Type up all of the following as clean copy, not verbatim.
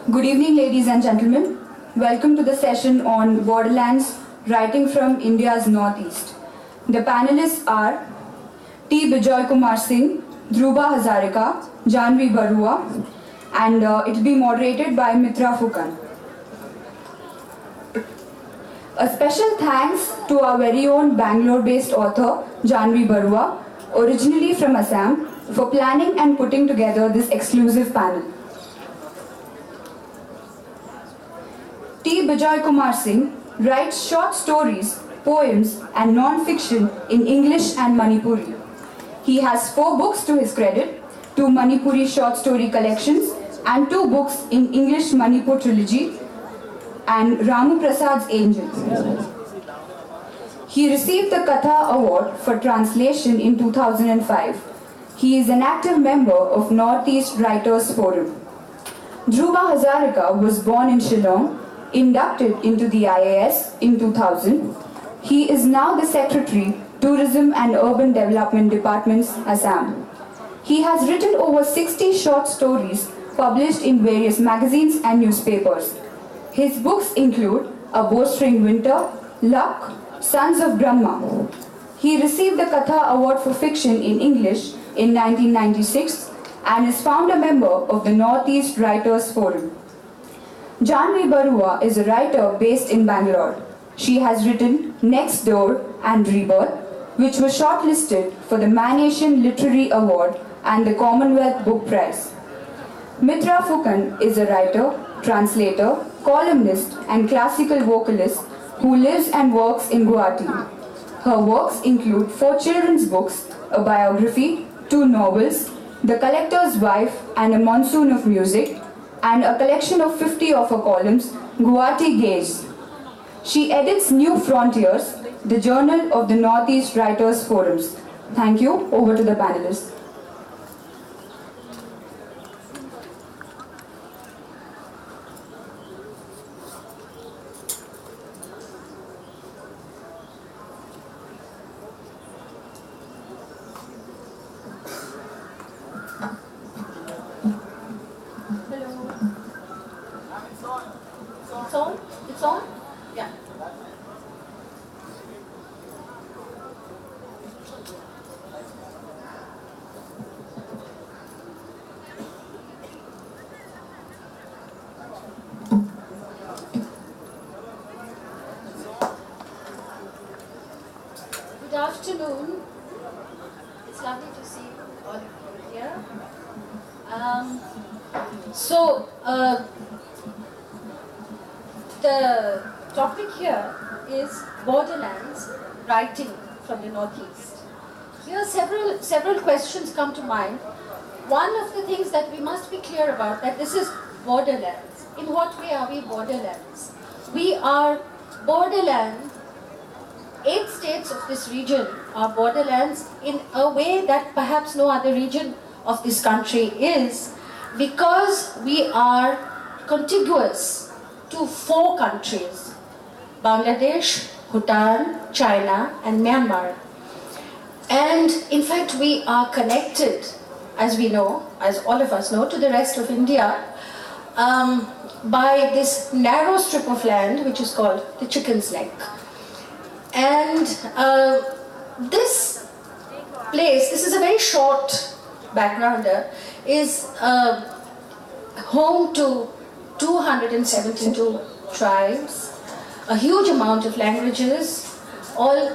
Good evening, ladies and gentlemen. Welcome to the session on Borderlands, Writing from India's Northeast. The panelists are T. Bijoy Kumar Singh, Dhruba Hazarika, Janvi Barua, and it will be moderated by Mitra Fukan. A special thanks to our very own Bangalore-based author, Janvi Barua, originally from Assam, for planning and putting together this exclusive panel. T. Bijoy Kumar Singh writes short stories, poems, and non-fiction in English and Manipuri. He has 4 books to his credit, 2 Manipuri short story collections, and 2 books in English Manipur trilogy, and Ramu Prasad's Angels. He received the Katha Award for Translation in 2005. He is an active member of Northeast Writers Forum. Dhruba Hazarika was born in Shillong, inducted into the IAS in 2000. He is now the Secretary, Tourism and Urban Development Departments, Assam. He has written over 60 short stories published in various magazines and newspapers. His books include A Bowstring Winter, Luck, Sons of Brahma. He received the Katha Award for Fiction in English in 1996 and is founder member of the Northeast Writers Forum. Janvi Barua is a writer based in Bangalore. She has written Next Door and Rebirth, which were shortlisted for the Man-Asian Literary Award and the Commonwealth Book Prize. Mitra Fukan is a writer, translator, columnist, and classical vocalist who lives and works in Guwahati. Her works include 4 children's books, a biography, 2 novels, The Collector's Wife and a Monsoon of Music, and a collection of 50 of her columns, Guwahati Gaze. She edits New Frontiers, the journal of the Northeast Writers Forums. Thank you. Over to the panelists. It's on? Yeah. Good afternoon. It's lovely to see all of you here. The topic here is Borderlands, Writing from the Northeast. Here several questions come to mind. One of the things that we must be clear about, that this is borderlands. In what way are we borderlands? We are borderland. 8 states of this region are borderlands in a way that perhaps no other region of this country is, because we are contiguous to 4 countries: Bangladesh, Bhutan, China, and Myanmar. And in fact, we are connected, as we know, as all of us know, to the rest of India by this narrow strip of land which is called the Chicken's Neck. And this place, this is a very short backgrounder, is home to 272 tribes, a huge amount of languages, all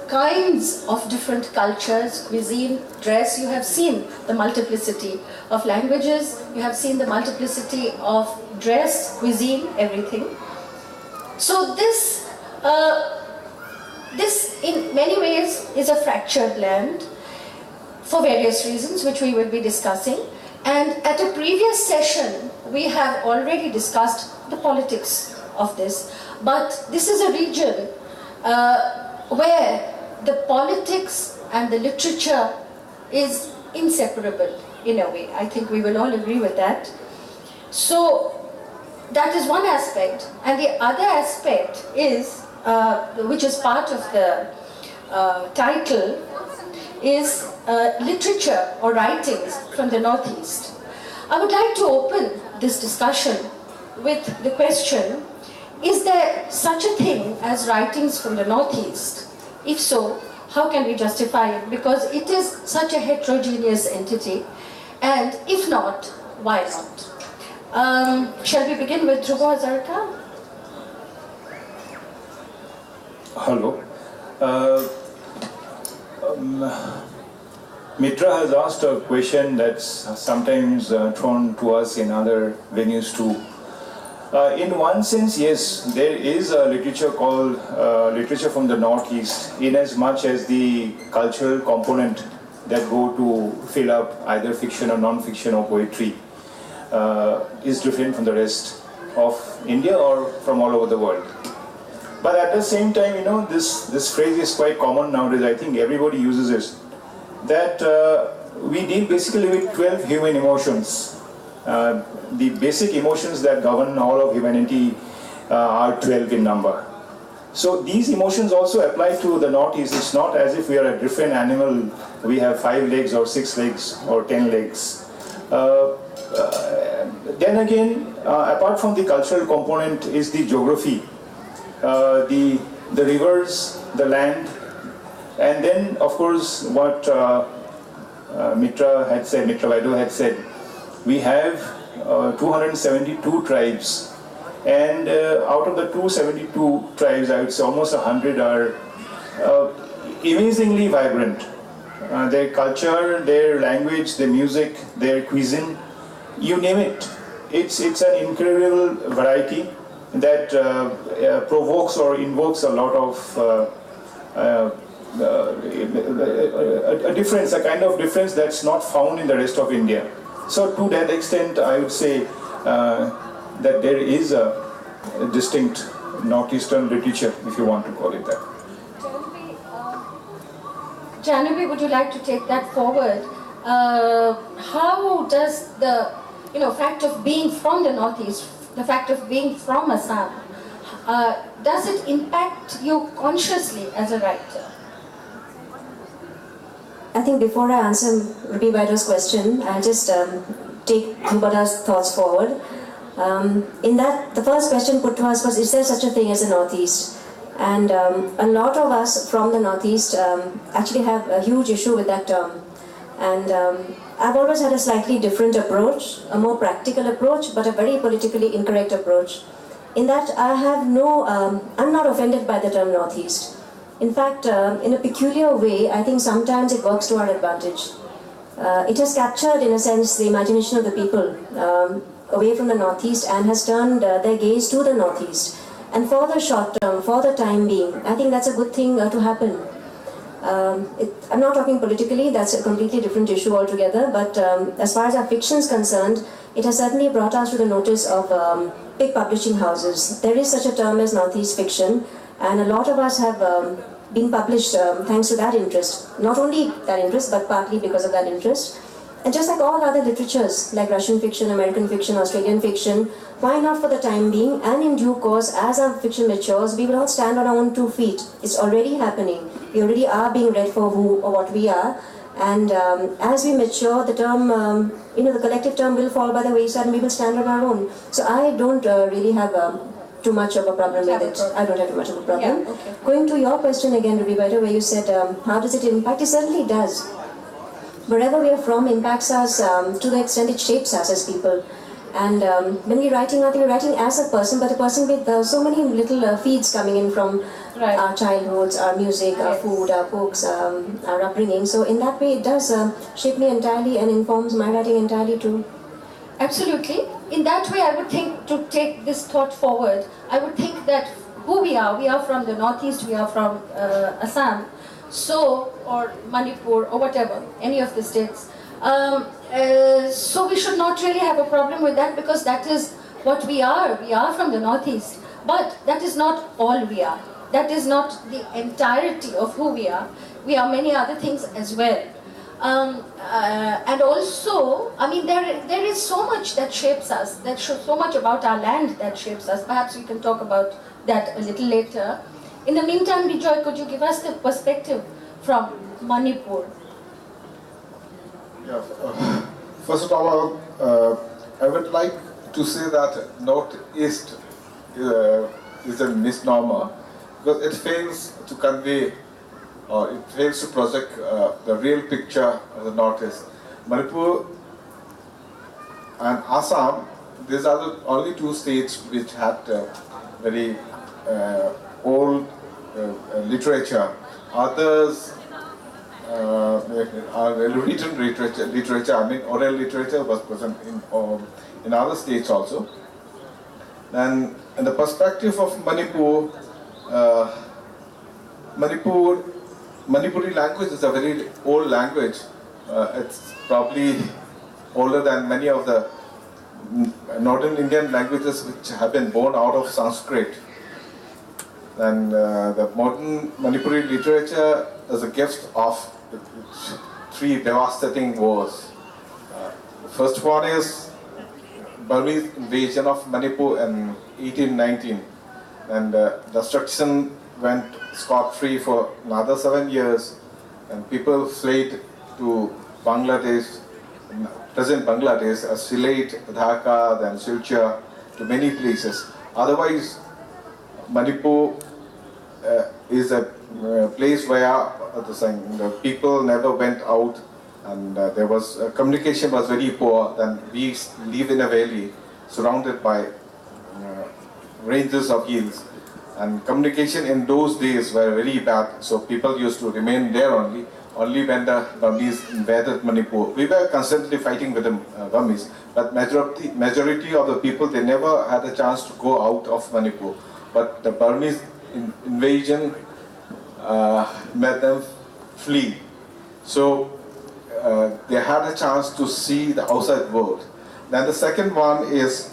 kinds of different cultures, cuisine, dress. You have seen the multiplicity of languages, you have seen the multiplicity of dress, cuisine, everything. So this in many ways is a fractured land for various reasons which we will be discussing. And at a previous session, we have already discussed the politics of this. But this is a region where the politics and the literature is inseparable in a way. I think we will all agree with that. So that is one aspect. And the other aspect is, which is part of the title, is literature or writings from the Northeast. I would like to open this discussion with the question, is there such a thing as writings from the Northeast? If so, how can we justify it? Because it is such a heterogeneous entity. And if not, why not? Shall we begin with Dhruva Hazarika? Hello. Mitra has asked a question that's sometimes thrown to us in other venues too. In one sense, yes, there is a literature called literature from the Northeast, in as much as the cultural component that go to fill up either fiction or non-fiction or poetry is different from the rest of India or from all over the world. But at the same time, you know, this phrase is quite common nowadays. I think everybody uses it. That we deal basically with 12 human emotions. The basic emotions that govern all of humanity are 12 in number. So these emotions also apply to the Northeast. It's not as if we are a different animal. We have 5 legs or 6 legs or 10 legs. Then again, apart from the cultural component is the geography. The rivers, the land, and then of course what Mitra Vaido had said, we have 272 tribes, and out of the 272 tribes, I would say almost 100 are amazingly vibrant. Their culture, their language, their music, their cuisine, you name it. It's an incredible variety that provokes or invokes a lot of a difference, a kind of difference that's not found in the rest of India. So to that extent, I would say that there is a distinct Northeastern literature, if you want to call it that. Jahnavi, would you like to take that forward? How does the fact of being from the Northeast, the fact of being from Assam, does it impact you consciously as a writer? I think before I answer Ruby Vaido's question, I'll just take Dhruva's thoughts forward. In that, the first question put to us was, is there such a thing as the Northeast? And a lot of us from the Northeast actually have a huge issue with that term. And I've always had a slightly different approach, a more practical approach, but a very politically incorrect approach. In that I have I'm not offended by the term Northeast. In fact, in a peculiar way, I think sometimes it works to our advantage. It has captured, in a sense, the imagination of the people away from the Northeast and has turned their gaze to the Northeast. And for the short term, for the time being, I think that's a good thing to happen. I'm not talking politically, that's a completely different issue altogether, but as far as our fiction is concerned, it has certainly brought us to the notice of big publishing houses. There is such a term as Northeast fiction, and a lot of us have been published thanks to that interest. Not only that interest, but partly because of that interest. And just like all other literatures, like Russian fiction, American fiction, Australian fiction, why not for the time being, and in due course, as our fiction matures, we will all stand on our own 2 feet. It's already happening. We already are being read for who or what we are. And as we mature, the term, the collective term will fall by the wayside and we will stand on our own. So I don't really have too much of a problem with it. I don't have too much of a problem. Yeah, okay. Going to your question again, Ruby Vaido, where you said, how does it impact? It certainly does. Wherever we are from impacts us to the extent it shapes us as people. And when we're writing, I think we're writing as a person, but a person with so many little feeds coming in from our childhoods, our music, our food, our books, our upbringing. So in that way, it does shape me entirely and informs my writing entirely too. Absolutely. In that way, I would think, to take this thought forward, I would think that who we are from the Northeast, we are from Assam, or Manipur, or whatever, any of the states. So we should not really have a problem with that, because that is what we are. We are from the Northeast. But that is not all we are. That is not the entirety of who we are. We are many other things as well. And also, I mean, there is so much that shapes us, so much about our land that shapes us. Perhaps we can talk about that a little later. In the meantime, Bijoy, could you give us the perspective from Manipur? Yeah. First of all, I would like to say that Northeast is a misnomer, because it fails to convey, or it fails to project the real picture of the Northeast. Manipur and Assam, these are the only two states which had very old literature. Others are written literature, I mean oral literature was present in other states also. And in the perspective of Manipur, Manipuri language is a very old language. It's probably older than many of the northern Indian languages which have been born out of Sanskrit. And the modern Manipuri literature is a gift of three devastating wars. The first one is Burmese invasion of Manipur in 1819, and destruction went scot-free for another 7 years, and people fled to Bangladesh, present Bangladesh, as Sylhet, Dhaka, then Silchar, to many places. Otherwise, Manipur is a place where the people never went out, and there was communication was very poor. Then we live in a valley surrounded by ranges of hills, and communication in those days were very bad. So people used to remain there only when the Burmese invaded Manipur. We were constantly fighting with the Burmese, but majority of the people, they never had a chance to go out of Manipur. But the Burmese invasion made them flee. So they had a chance to see the outside world. Then the second one is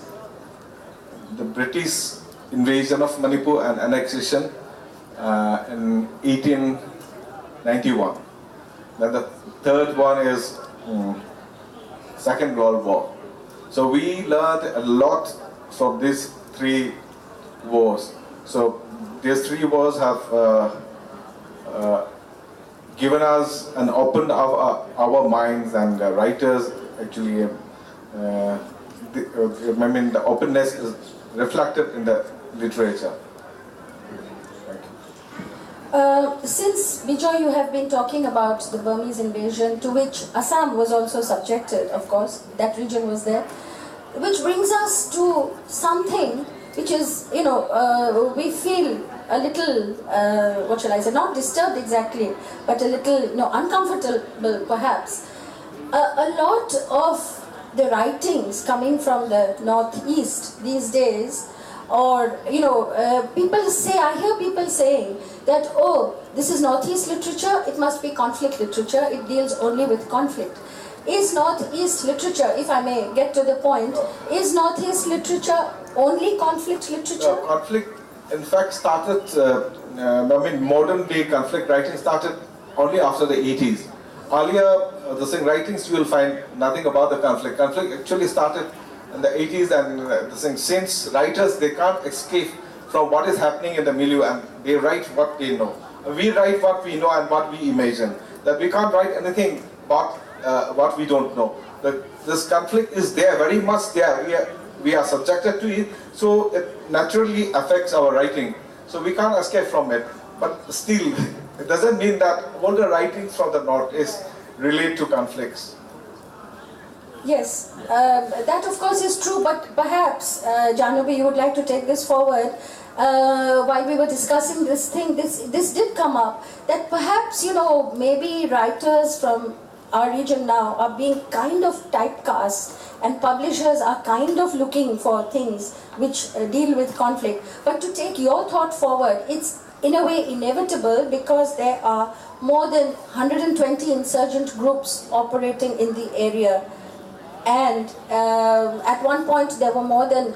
the British invasion of Manipur and annexation in 1891. Then the third one is Second World War. So we learned a lot from these three wars. So these three wars have given us and opened our minds, and writers actually, the openness is reflected in the literature. Since, Bijoy, you have been talking about the Burmese invasion, to which Assam was also subjected, of course, that region was there, which brings us to something which is, we feel a little, what shall I say, not disturbed exactly, but a little, uncomfortable perhaps. A lot of the writings coming from the Northeast these days, or, I hear people saying that, oh, this is Northeast literature, it must be conflict literature, it deals only with conflict. Is Northeast literature, if I may get to the point, is Northeast literature only conflict literature? Conflict, in fact, started, modern day conflict writing started only after the 80s. Earlier, the writings you will find nothing about the conflict. Conflict actually started in the 80s, and since writers, they can't escape from what is happening in the milieu, and they write what they know. We write what we know and what we imagine. That we can't write anything but what we don't know. This conflict is there, very much there. We are subjected to it, so it naturally affects our writing. So we can't escape from it. But still, it doesn't mean that all the writings from the Northeast relate to conflicts. Yes, that of course is true, but perhaps, Jahnavi, you would like to take this forward. While we were discussing this thing, this did come up, that perhaps, maybe writers from our region now are being kind of typecast, and publishers are kind of looking for things which deal with conflict. But to take your thought forward, it's in a way inevitable, because there are more than 120 insurgent groups operating in the area. And at one point there were more than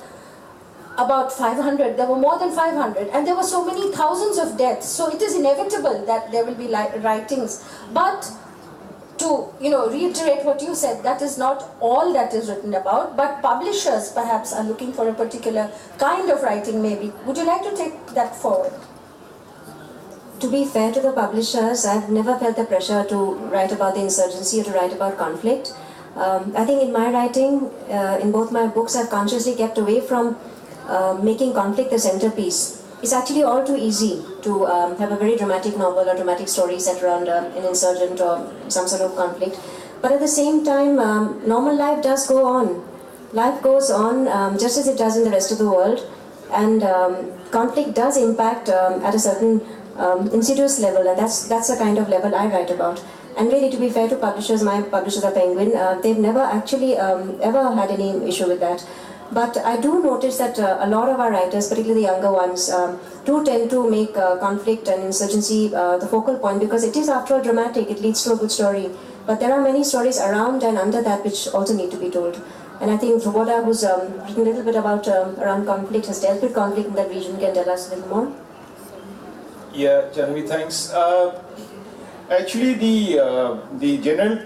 about 500, there were more than 500, and there were so many thousands of deaths. So it is inevitable that there will be writings. But to reiterate what you said, that is not all that is written about, but publishers perhaps are looking for a particular kind of writing maybe. Would you like to take that forward? To be fair to the publishers, I've never felt the pressure to write about the insurgency or to write about conflict. I think in my writing, in both my books, I've consciously kept away from making conflict the centerpiece. It's actually all too easy to have a very dramatic novel or dramatic story set around an insurgent or some sort of conflict. But at the same time, normal life does go on. Life goes on just as it does in the rest of the world, and conflict does impact at a certain insidious level, and that's the kind of level I write about. And really, to be fair to publishers, my publishers are Penguin, they've never actually ever had any issue with that. But I do notice that a lot of our writers, particularly the younger ones, do tend to make conflict and insurgency the focal point, because it is after all dramatic, it leads to a good story. But there are many stories around and under that which also need to be told. And I think Dhruvoda, who's written a little bit about around conflict, has dealt with conflict in that region, can tell us a little more. Yeah, Jahnavi, thanks. Actually, the general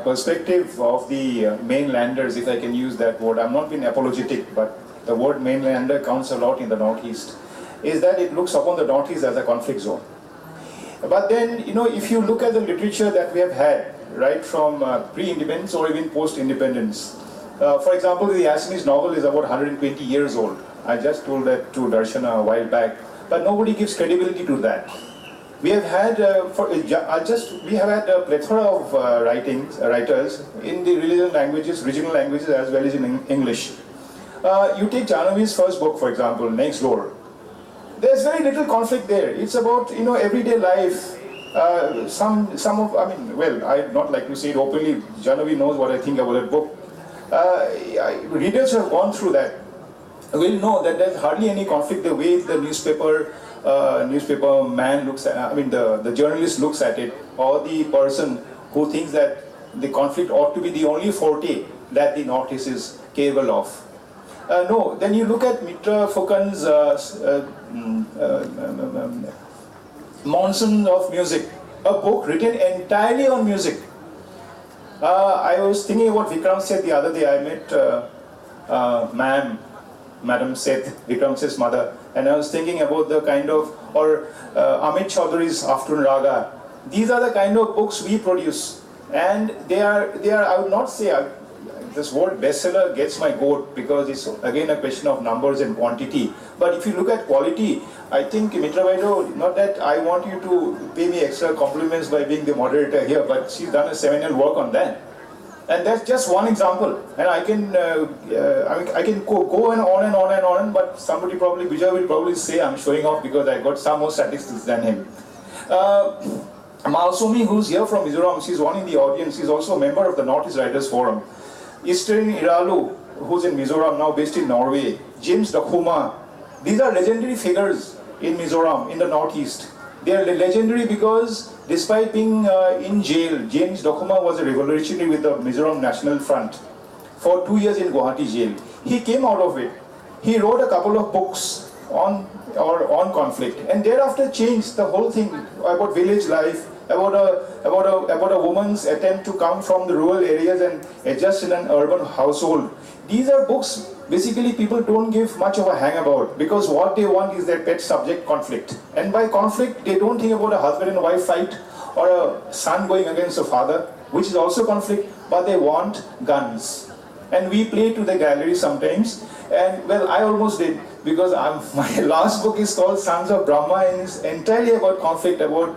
perspective of the mainlanders, if I can use that word, I'm not being apologetic, but the word mainlander counts a lot in the Northeast, is that it looks upon the Northeast as a conflict zone. But then, if you look at the literature that we have had, right from pre-independence or even post-independence, for example, the Assamese novel is about 120 years old. I just told that to Darshana a while back, but nobody gives credibility to that. We have had we have had a plethora of writers in the regional languages as well as in English. You take Jahnavi's first book, for example, Next Door. There's very little conflict there. It's about everyday life. I'd not like to say it openly. Jahnavi knows what I think about that book. Readers who have gone through that will know that there's hardly any conflict. The way the newspaper man looks at, the journalist looks at it, or the person who thinks that the conflict ought to be the only forte that the Northeast is capable of. No, then you look at Mitra Fukon's Monsoon of Music, a book written entirely on music. I was thinking about Vikram Seth the other day. I met Madam Seth, Vikram Seth's mother, and I was thinking about the kind of, or Amit Chaudhary's Afternoon Raga. These are the kind of books we produce, and they are. I would not say this word bestseller gets my goat, because it's again a question of numbers and quantity. But if you look at quality, I think Mitra Vaido, not that I want you to pay me extra compliments by being the moderator here, but she's done a seminal work on that. And that's just one example. And I can go on and on, but somebody probably, Vijay will probably say I'm showing off because I got some more statistics than him. Malsumi, who's here from Mizoram, she's one in the audience, she's also a member of the Northeast Writers Forum. Eastern Iralu, who's in Mizoram, now based in Norway. James Dakhuma. These are legendary figures in Mizoram, in the Northeast. They are legendary because despite being in jail, James Dakhuma was a revolutionary with the Mizoram National Front for 2 years in Guwahati jail. He came out of it. He wrote a couple of books on conflict, and thereafter changed the whole thing about village life, about a woman's attempt to come from the rural areas and adjust in an urban household. These are books basically people don't give much of a hang about, because what they want is their pet subject, conflict. And by conflict, they don't think about a husband and wife fight or a son going against a father, which is also conflict, but they want guns. And we play to the gallery sometimes, and well, I almost did, because my last book is called Sons of Brahma, and it's entirely about conflict, about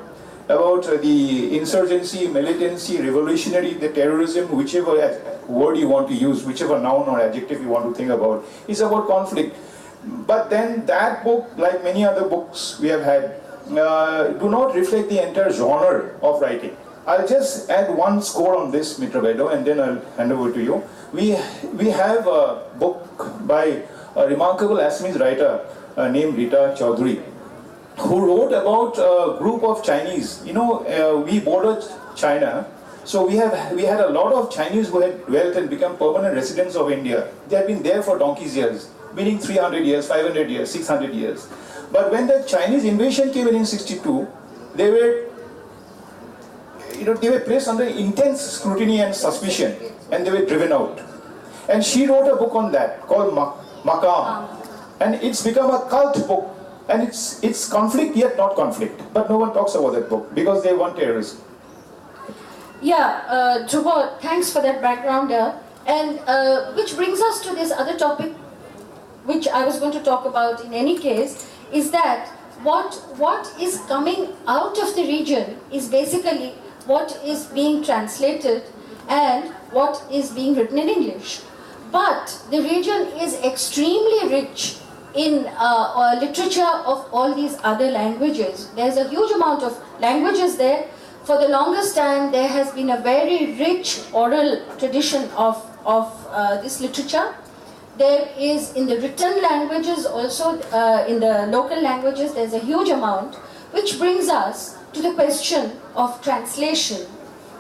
the insurgency, militancy, revolutionary, the terrorism, whichever word you want to use, whichever noun or adjective you want to think about, is about conflict. But then that book, like many other books we have had, do not reflect the entire genre of writing. I'll just add one score on this, Mitra Vaido, and then I'll hand over to you. We have a book by a remarkable Assamese writer named Rita Chaudhary, who wrote about a group of Chinese. We bordered China, so we had a lot of Chinese who had dwelt and become permanent residents of India. They had been there for donkey's years, meaning 300 years, 500 years, 600 years. But when the Chinese invasion came in 1962, they were placed under intense scrutiny and suspicion, and they were driven out. And she wrote a book on that called Maqam, and it's become a cult book. And it's conflict yet not conflict. But no one talks about that book because they want terrorism. Yeah, Dhruva, thanks for that backgrounder. And which brings us to this other topic, which I was going to talk about in any case, is that what is coming out of the region is basically what is being translated and what is being written in English. But the region is extremely rich in literature of all these other languages. There's a huge amount of languages there. For the longest time, there has been a very rich oral tradition of this literature. There is in the written languages also, in the local languages, there's a huge amount, which brings us to the question of translation.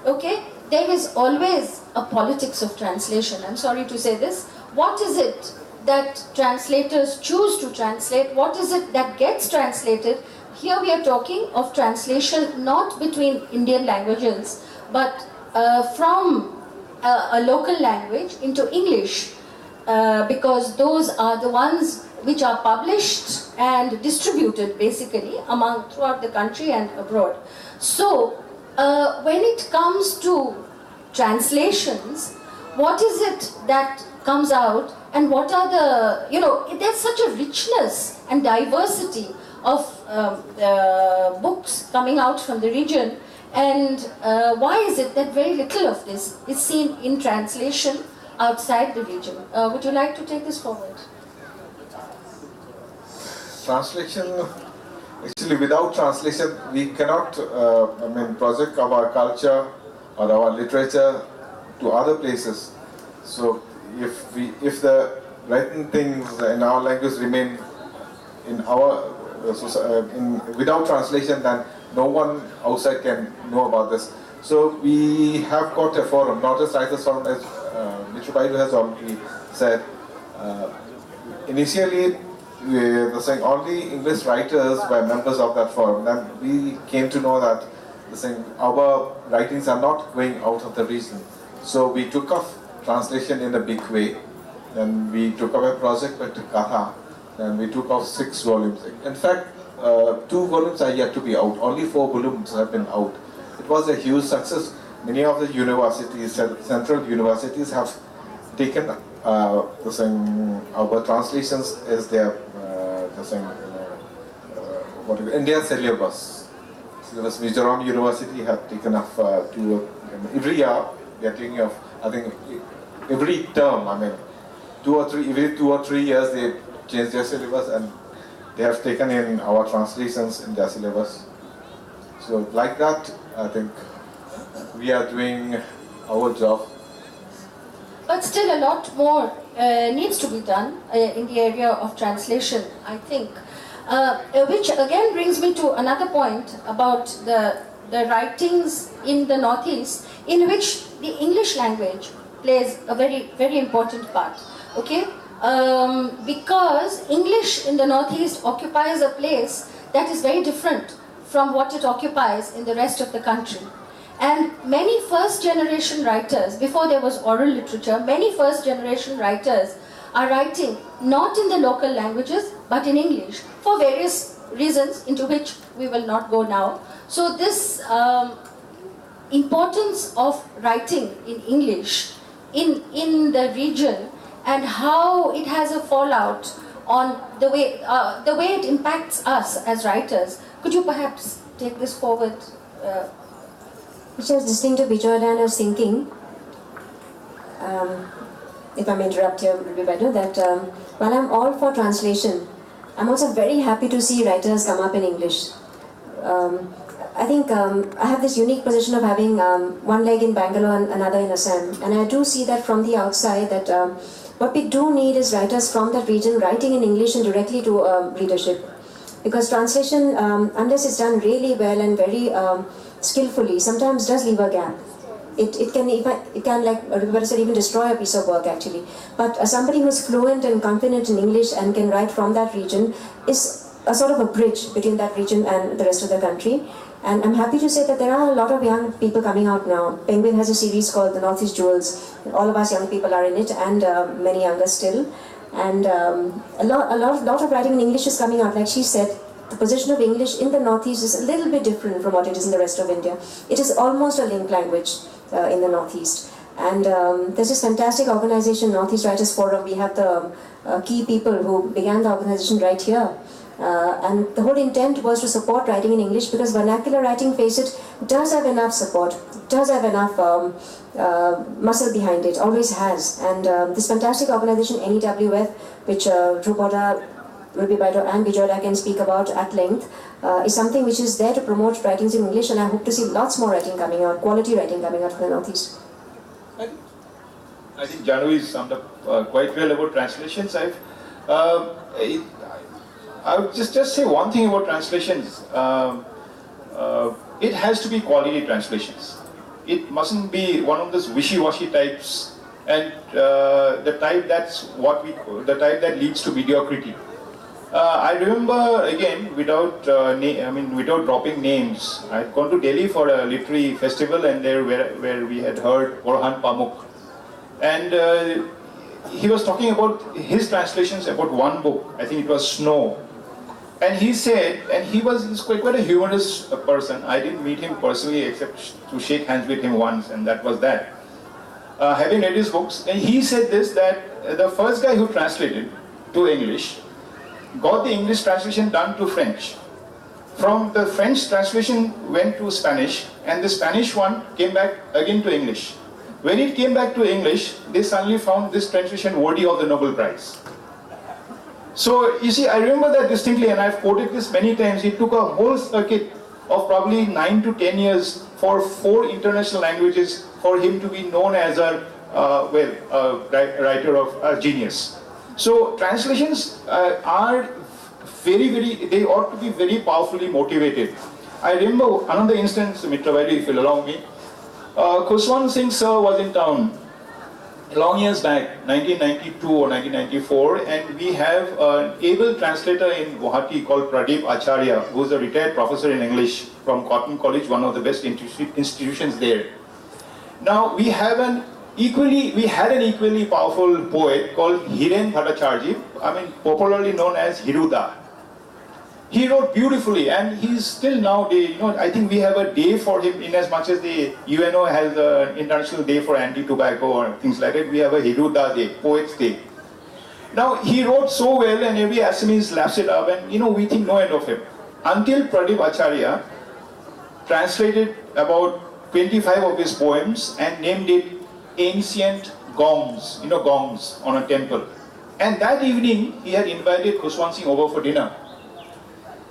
Okay? There is always a politics of translation. I'm sorry to say this. What is it that translators choose to translate? What is it that gets translated? Here we are talking of translation not between Indian languages, but from a local language into English, because those are the ones which are published and distributed basically throughout the country and abroad. So when it comes to translations, what is it that comes out, and what are the, there's such a richness and diversity of books coming out from the region, and why is it that very little of this is seen in translation outside the region? Would you like to take this forward? Translation, actually without translation we cannot project our culture or our literature to other places. So if the written things in our language remain in our without translation, then no one outside can know about this. So we have got a forum, not just Writers Forum, as Mr. Baidu has already said. Initially, we were saying only English writers were members of that forum. Then we came to know that our writings are not going out of the region. So we took off translation in a big way. Then we took up a project with Katha. Then we took off 6 volumes. In fact, 2 volumes are yet to be out. Only 4 volumes have been out. It was a huge success. Many of the universities, central universities, have taken our translations as their India syllabus. Mizoram University have taken up every year. They are taking off. I think every term. every 2 or 3 years they change their syllabus, and they have taken in our translations in their syllabus. So like that, I think we are doing our job. But still a lot more needs to be done in the area of translation, I think. Which again brings me to another point about the writings in the Northeast, in which the English language plays a very, very important part. Okay? Because English in the Northeast occupies a place that is very different from what it occupies in the rest of the country. And many first-generation writers, before there was oral literature, many first-generation writers are writing not in the local languages, but in English, for various reasons into which we will not go now. So this importance of writing in English in the region, and how it has a fallout on the way it impacts us as writers. Could you perhaps take this forward? Which I was listening to Bijoy and I was thinking, if I may interrupt here, it would be better, that while I'm all for translation, I'm also very happy to see writers come up in English. I think I have this unique position of having one leg in Bangalore and another in Assam, and I do see that from the outside that what we do need is writers from that region writing in English and directly to readership. Because translation, unless it's done really well and very skillfully, sometimes does leave a gap. It can like Roberta said, even destroy a piece of work actually. But somebody who's fluent and confident in English and can write from that region is a sort of a bridge between that region and the rest of the country. And I'm happy to say that there are a lot of young people coming out now. Penguin has a series called The Northeast Jewels. All of us young people are in it, and many younger still. And a lot of writing in English is coming out. Like she said, the position of English in the Northeast is a little bit different from what it is in the rest of India. It is almost a link language in the Northeast. And there's this fantastic organization, Northeast Writers Forum. We have the key people who began the organization right here. And the whole intent was to support writing in English, because vernacular writing, face it, does have enough support, does have enough muscle behind it, always has. And this fantastic organization, NEWF, which Dhruv Bodhra, Ruby Baidoo and Bijoy can speak about at length, is something which is there to promote writings in English, and I hope to see lots more writing coming out, quality writing coming out from the Northeast. I think Jahnavi summed up quite well about translations. I would just say one thing about translations. It has to be quality translations. It mustn't be one of those wishy-washy types, and the type that leads to mediocrity. I remember, again, without dropping names, I'd gone to Delhi for a literary festival, and there where we had heard Orhan Pamuk, and he was talking about his translations about one book. I think it was Snow. And he said, and he's quite a humorous person. I didn't meet him personally except to shake hands with him once, and that was that. Having read his books, and he said this, that the first guy who translated to English got the English translation done to French. From the French translation went to Spanish, and the Spanish one came back again to English. When it came back to English, they suddenly found this translation worthy of the Nobel Prize. So, you see, I remember that distinctly, and I've quoted this many times. It took a whole circuit of probably 9 to 10 years for 4 international languages for him to be known as a writer of genius. So, translations are they ought to be very powerfully motivated. I remember another instance, Mitra Vaidoo, if you'll allow me. Khuswant Singh Sir was in town long years back, 1992 or 1994, and we have an able translator in Guwahati called Pradeep Acharya, who is a retired professor in English from Cotton College, one of the best institutions there. Now we had an equally powerful poet called Hiren Bhattacharjee, popularly known as Hiruda. He wrote beautifully, and he's still nowadays, I think we have a day for him, in as much as the UNO has an International Day for Anti-Tobacco or things like that. We have a Hiruda Day, Poets Day. Now, he wrote so well, and every Assamese laps it up, and we think no end of him. Until Pradeep Acharya translated about 25 of his poems and named it Ancient Gongs, gongs on a temple. And that evening, he had invited Khuswant Singh over for dinner.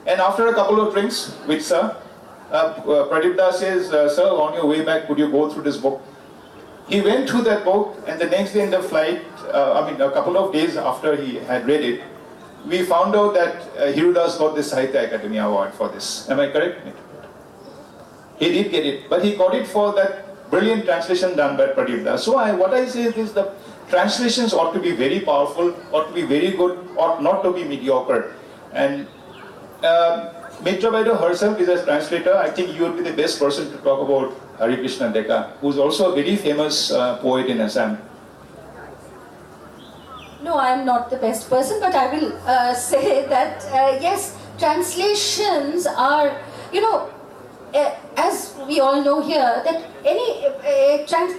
And after a couple of drinks with Sir, Pradeep Das says, Sir, on your way back, could you go through this book? He went through that book, and the next day in the flight, a couple of days after he had read it, we found out that Hirudas got the Sahitya Academy Award for this. Am I correct? He did get it, but he got it for that brilliant translation done by Pradeep Das. So what I say is the translations ought to be very powerful, ought to be very good, ought not to be mediocre. And Mitra Vaidoo herself is a translator. I think you would be the best person to talk about Hari Krishna Deka, who is also a very famous poet in Assam. No, I am not the best person, but I will say that yes, translations are, as we all know here, that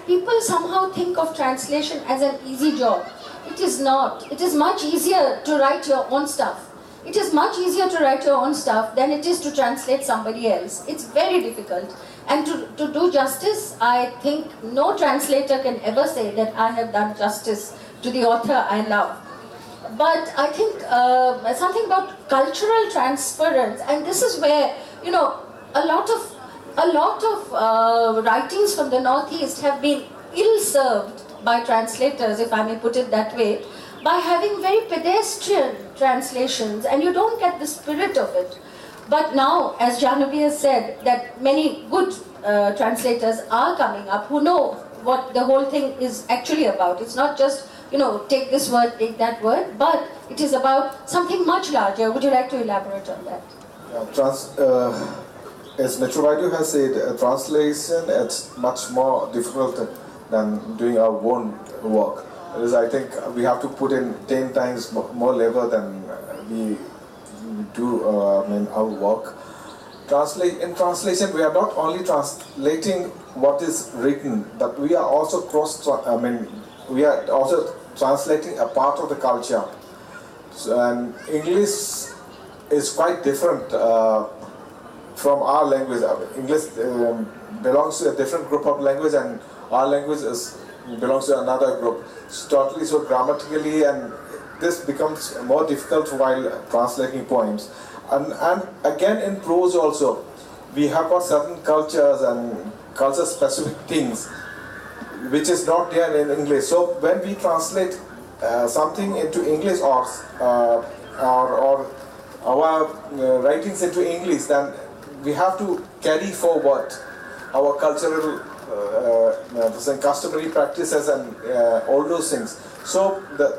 people somehow think of translation as an easy job. It is not. It is much easier to write your own stuff. It is much easier to write your own stuff than it is to translate somebody else. It's very difficult. And to do justice, I think no translator can ever say that I have done justice to the author I love. But I think something about cultural transference, and this is where, a lot of writings from the Northeast have been ill-served by translators, if I may put it that way, by having very pedestrian translations, and you don't get the spirit of it. But now, as Jahnavi has said, that many good translators are coming up who know what the whole thing is actually about. It's not just, take this word, take that word, but it is about something much larger. Would you like to elaborate on that? As Mitra Vaidoo has said, translation is much more difficult than doing our own work. Because I think we have to put in 10 times more labor than we do our work. In translation, we are not only translating what is written, but we are also we are also translating a part of the culture. So, and English is quite different from our language. English belongs to a different group of language, and our language belongs to another group. It's totally so grammatically, and this becomes more difficult while translating poems. And again in prose also, we have got certain cultures and culture-specific things which is not there in English. So when we translate something into English or our writings into English, then we have to carry forward our cultural customary practices and all those things. So the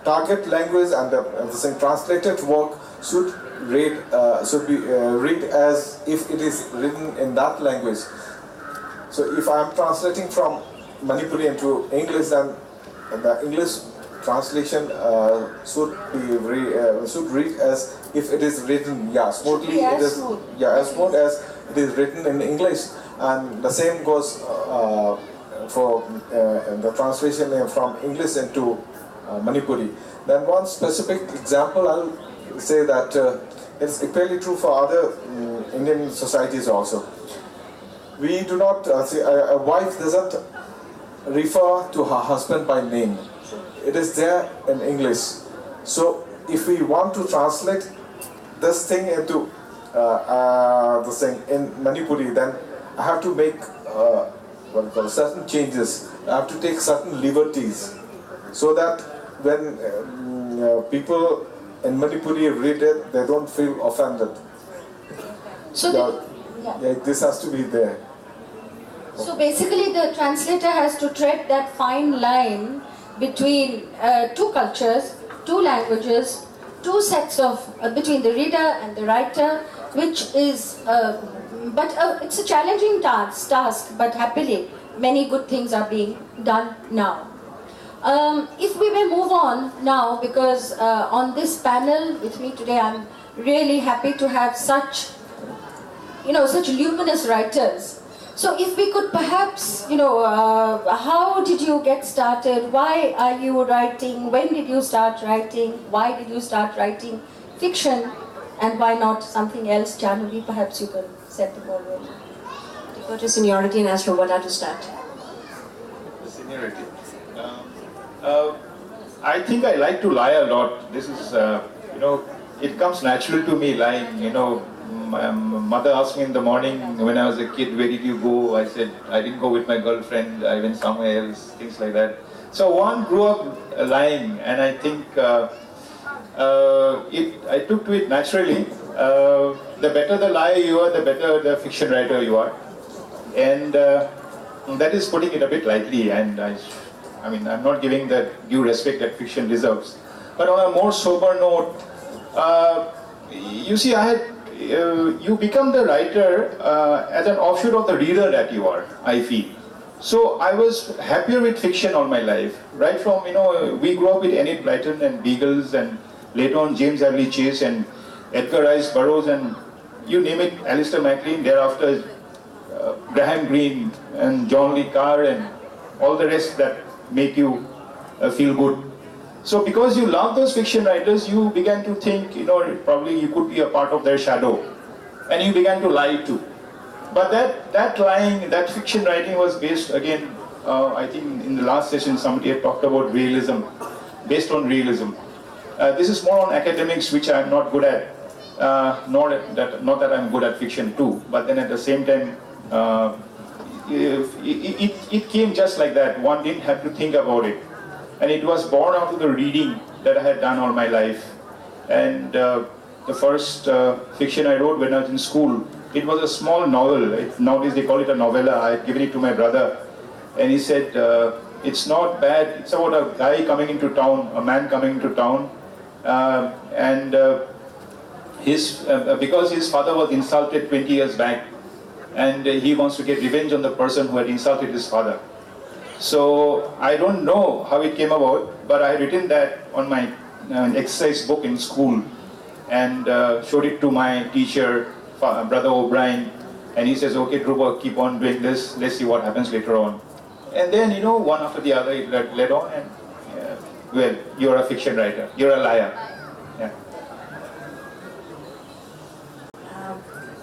target language and the translated work should be read as if it is written in that language. So if I am translating from Manipuri into English, then the English translation should read as if it is written smoothly. As smooth as it is written in English, and the same goes for the translation from English into Manipuri. Then one specific example, I'll say that it's equally true for other Indian societies also. We do not say a wife doesn't refer to her husband by name. It is there in English. So if we want to translate this thing into the thing in Manipuri, then I have to make certain changes. I have to take certain liberties, so that when people in Manipuri read it, they don't feel offended. So this has to be there. So basically the translator has to tread that fine line between two cultures, two languages, two sets of, between the reader and the writer, which is, it's a challenging task, but happily many good things are being done now. If we may move on now, because on this panel with me today, I'm really happy to have such luminous writers. So if we could perhaps, how did you get started? Why are you writing? When did you start writing? Why did you start writing fiction? And why not something else? Janhavi, perhaps you can set the ball rolling. To go to seniority and ask Robata to start. Seniority. I think I like to lie a lot. This is, it comes natural to me, lying. My mother asked me in the morning when I was a kid, where did you go? I said, I didn't go with my girlfriend, I went somewhere else, things like that. So one grew up lying, and I think I took to it naturally. The better the liar you are, the better the fiction writer you are. And that is putting it a bit lightly, and I'm not giving the due respect that fiction deserves. But on a more sober note, you see, you become the writer as an offshoot of the reader that you are, I feel. So I was happier with fiction all my life. Right from, we grew up with Enid Blyton and Beagles, and later on James Hadley Chase and Edgar Rice Burroughs, and you name it, Alistair MacLean, thereafter Graham Greene and John Le Carre and all the rest that make you feel good. So because you love those fiction writers, you began to think, probably you could be a part of their shadow. And you began to lie too. But that lying, that fiction writing was based, again, I think in the last session somebody had talked about realism, based on realism. This is more on academics, which I'm not good at. Not that I'm good at fiction too, but then at the same time, it came just like that. One didn't have to think about it. And it was born out of the reading that I had done all my life. And the first fiction I wrote when I was in school, it was a small novel. Nowadays they call it a novella. I had given it to my brother. And he said, it's not bad. It's about a guy coming into town, a man coming into town. Because his father was insulted 20 years back, and he wants to get revenge on the person who had insulted his father. So I don't know how it came about, but I had written that on my an exercise book in school and showed it to my teacher, Brother O'Brien, and he says, okay, Dhruva, keep on doing this, let's see what happens later on. And then, one after the other, it led on, and well, you're a fiction writer, you're a liar. Yeah.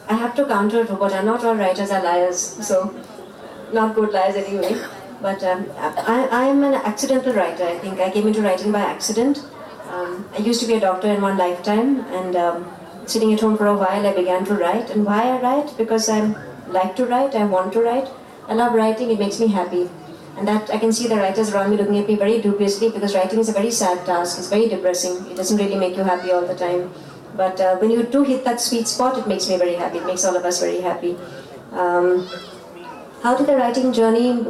I have to counter Dhruva, not all writers are liars, so not good liars anyway. But I'm an accidental writer. I think I came into writing by accident. I used to be a doctor in one lifetime, and sitting at home for a while, I began to write. And why I write? Because I like to write, I want to write. I love writing, it makes me happy. And that I can see the writers around me looking at me very dubiously, because writing is a very sad task, it's very depressing. It doesn't really make you happy all the time. But when you do hit that sweet spot, it makes me very happy, it makes all of us very happy. How did the writing journey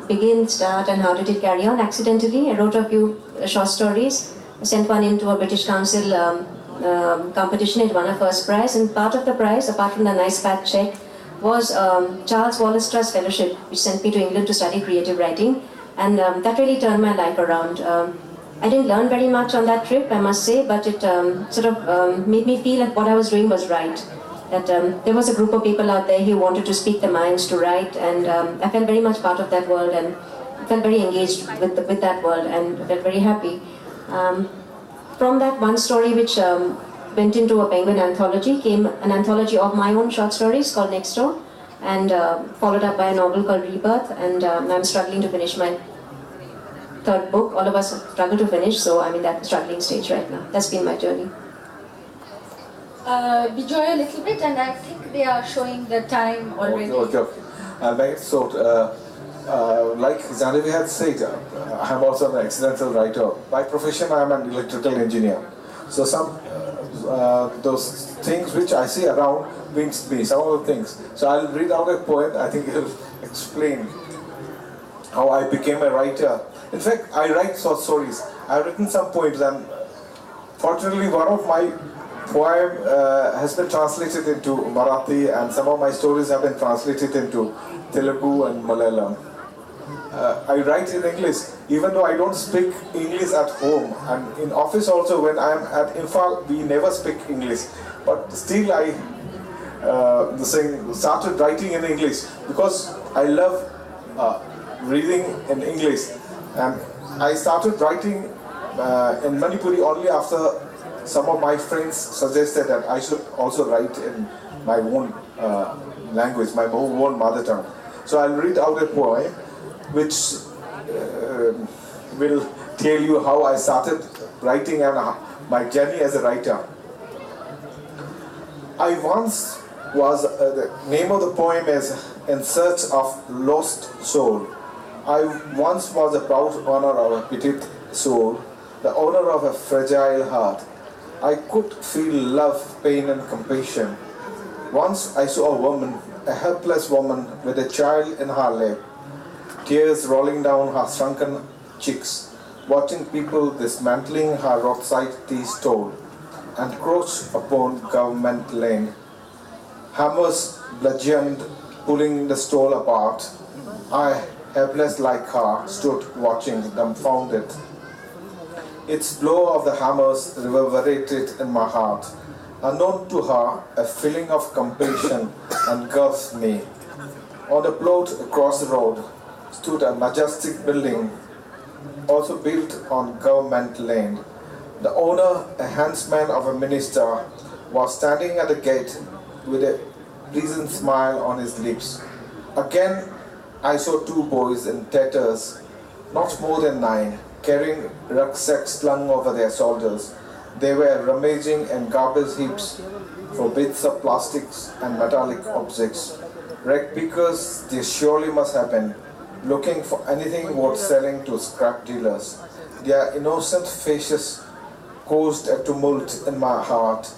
begin, start, and how did it carry on? Accidentally, I wrote a few short stories. I sent one into a British Council competition. It won a first prize, and part of the prize, apart from the nice fat check, was Charles Wallace Trust Fellowship, which sent me to England to study creative writing, and that really turned my life around. I didn't learn very much on that trip, I must say, but it sort of made me feel that what I was doing was right. That there was a group of people out there who wanted to speak their minds, to write, and I felt very much part of that world, and felt very engaged with that world, and felt very happy. From that one story, which went into a Penguin anthology, came an anthology of my own short stories called Next Door, and followed up by a novel called Rebirth, and I'm struggling to finish my third book. All of us struggle to finish, so I'm in that struggling stage right now. That's been my journey. Bijoy a little bit, and I think they are showing the time already. Okay. So, like Janavi had said, I'm also an accidental writer. By profession, I'm an electrical engineer. So some those things which I see around brings me, some of the things. So I'll read out a poem. I think it'll explain how I became a writer. In fact, I write short stories. I've written some poems, and fortunately, one of my poem has been translated into Marathi, and some of my stories have been translated into Telugu and Malayalam. I write in English, even though I don't speak English at home, and in office also when I am at Imphal, we never speak English. But still I started writing in English because I love reading in English. And I started writing in Manipuri only after some of my friends suggested that I should also write in my own language, my own mother tongue. So I'll read out a poem which will tell you how I started writing and my journey as a writer. I once was, the name of the poem is In Search of Lost Soul. I once was a proud owner of a petite soul, the owner of a fragile heart. I could feel love, pain and compassion. Once I saw a woman, a helpless woman with a child in her lap, tears rolling down her shrunken cheeks, watching people dismantling her roadside tea stall and crouch upon government lane. Hammers bludgeoned, pulling the stall apart. I, helpless like her, stood watching, dumbfounded. Its blow of the hammers reverberated in my heart. Unknown to her, a feeling of compassion engulfed me. On the plot across the road stood a majestic building, also built on government land. The owner, a handsman of a minister, was standing at the gate with a pleasant smile on his lips. Again, I saw two boys in tatters, not more than 9, carrying rucksacks slung over their shoulders. They were rummaging in garbage heaps for bits of plastics and metallic objects. Rag pickers they surely must have been, looking for anything worth selling to scrap dealers. Their innocent faces caused a tumult in my heart,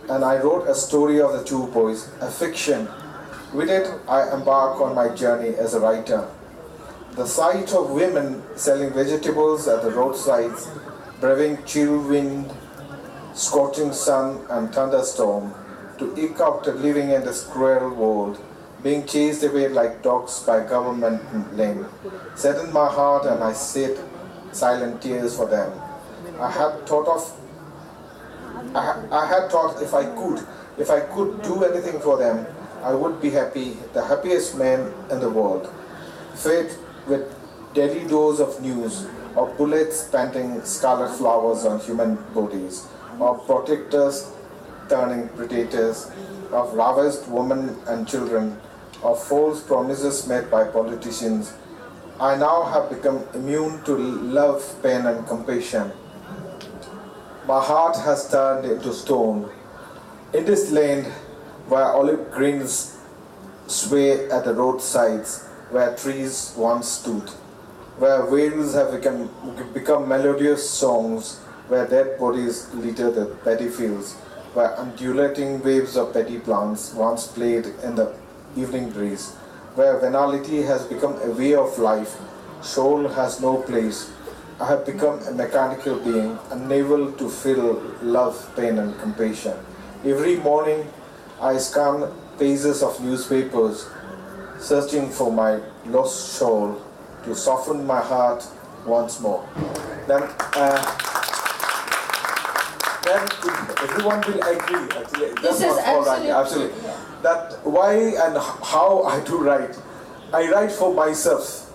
and I wrote a story of the two boys, a fiction. With it, I embark on my journey as a writer. The sight of women selling vegetables at the roadsides, braving chill wind, scorching sun and thunderstorm, to eke out a living in this cruel world, being chased away like dogs by government lane, saddened my heart, and I shed silent tears for them. I had thought if I could do anything for them, I would be happy, the happiest man in the world. Fed with daily dose of news, of bullets planting scarlet flowers on human bodies, of protectors turning predators, of ravished women and children, of false promises made by politicians, I now have become immune to love, pain and compassion. My heart has turned into stone. In this land where olive greens sway at the roadsides, where trees once stood, where wails have become melodious songs, where dead bodies litter the paddy fields, where undulating waves of paddy plants once played in the evening breeze, where venality has become a way of life, soul has no place. I have become a mechanical being, unable to feel love, pain and compassion. Every morning I scan pages of newspapers, searching for my lost soul to soften my heart once more. Then everyone will agree. Actually, This is absolutely. Yeah. That why and how I do write. I write for myself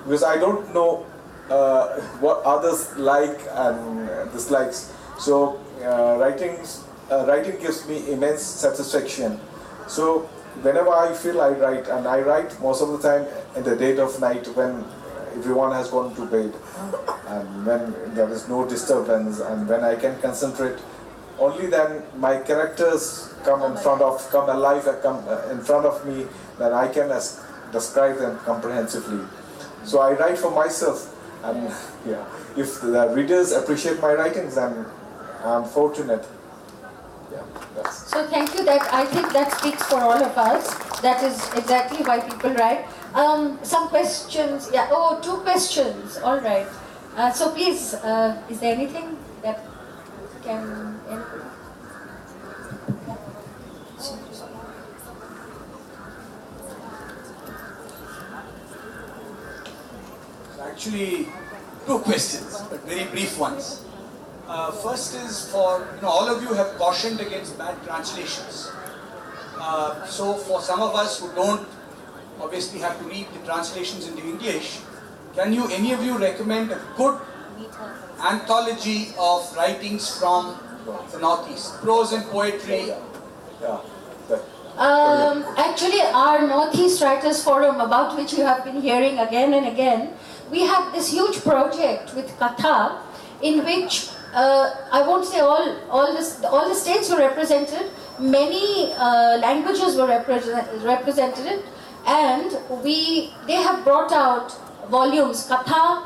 because I don't know what others like and dislikes. So writing gives me immense satisfaction. So whenever I feel I write, and I write most of the time in the dead of night when everyone has gone to bed and when there is no disturbance and when I can concentrate, only then my characters come alive in front of me, then I can describe them comprehensively. So I write for myself, and yeah, if the readers appreciate my writings, then I'm fortunate. Yeah, that's. So thank you. I think that speaks for all of us. That is exactly why people write. Some questions. Yeah. Oh, 2 questions. All right. So please, is there anything that can? Actually, 2 questions, but very brief ones. First is for, all of you have cautioned against bad translations. So for some of us who don't obviously have to read the translations into English, can any of you recommend a good anthology of writings from the Northeast? Prose and poetry. Yeah. Actually, our Northeast Writers Forum, about which you have been hearing again and again, we have this huge project with Katha, in which I won't say all the states were represented, many languages were represented, and they have brought out volumes. Katha,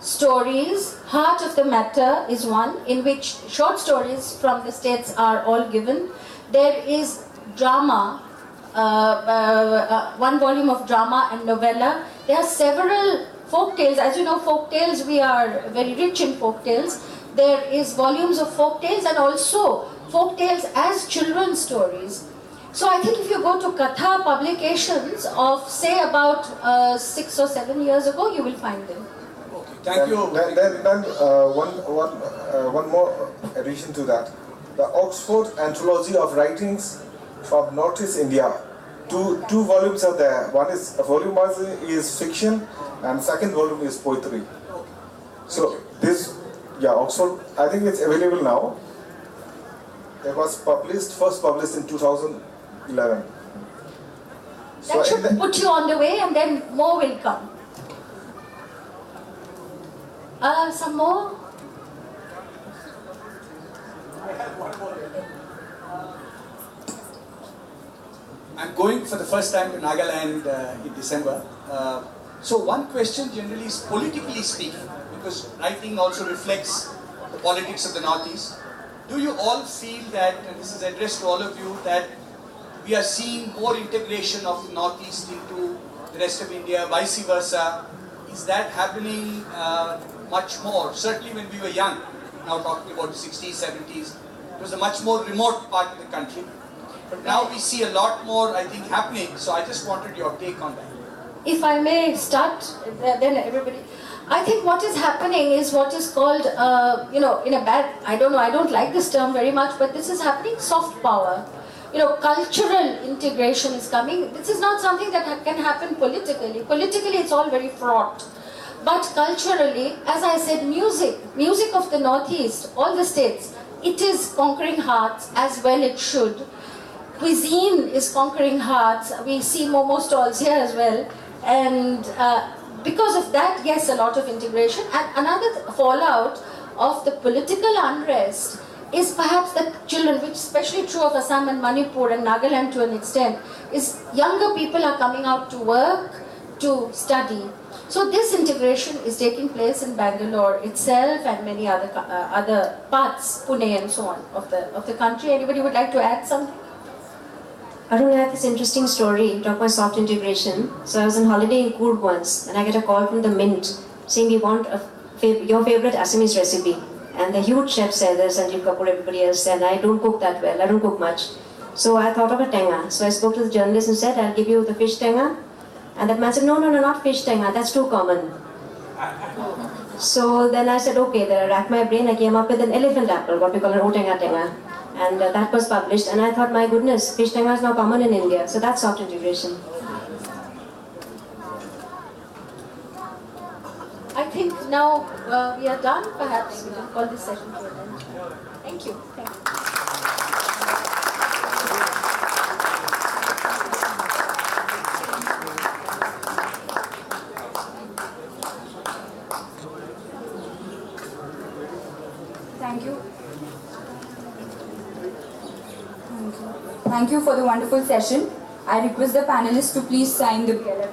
stories, Heart of the Matter is one, in which short stories from the states are all given. There is drama, 1 volume of drama and novella. There are several folk tales. As you know, folk tales, we are very rich in folk tales. There is volumes of folk tales and also folk tales as children's stories. So I think if you go to Katha publications of say about 6 or 7 years ago, you will find them. Okay, thank you. Then one more addition to that. The Oxford Anthology of Writings from Northeast India. Two volumes are there. Volume 1 is fiction and second volume is poetry. So this, Oxford, I think it's available now. It was first published in 2011. That should put you on the way, and then more will come. Some more? I'm going for the first time to Nagaland in December. So one question generally is politically speaking, because writing also reflects the politics of the Northeast. Do you all feel that, and this is addressed to all of you, that we are seeing more integration of the Northeast into the rest of India, vice versa? Is that happening much more? Certainly when we were young, now talking about the 60s, 70s, it was a much more remote part of the country. But now we see a lot more, I think, happening. So I just wanted your take on that. if I may start, then everybody. I think what is happening is what is called, in a bad, I don't know, I don't like this term very much, but this is happening, soft power. Cultural integration is coming. This is not something that can happen politically. Politically, it's all very fraught. But culturally, as I said, music of the Northeast, all the states, it is conquering hearts, as well it should. Cuisine is conquering hearts. We see momo stalls here as well. And because of that, yes, a lot of integration. And another fallout of the political unrest is perhaps that children, which is especially true of Assam and Manipur and Nagaland to an extent, is younger people are coming out to work, to study. So this integration is taking place in Bangalore itself and many other parts, Pune and so on, of the country. Anybody would like to add something? Arun, I have this interesting story, talk about soft integration. So I was on holiday in Coorg once, and I get a call from the Mint saying we want your favorite Assamese recipe. And the huge chef said, there's Sanjeev Kapoor, everybody else, and I don't cook that well, I don't cook much. So I thought of a tenga. So I spoke to the journalist and said, I'll give you the fish tenga. And that man said, no, not fish tenga, that's too common. So then I said, okay, then I racked my brain, I came up with an elephant apple, what we call an otenga tenga. And that was published, and I thought, my goodness, fish tenga is now common in India, so that's soft integration. I think now we are done. Perhaps we can call this session to an end. Thank you. Thank you. Thank you. Thank you for the wonderful session. I request the panelists to please sign the PLI.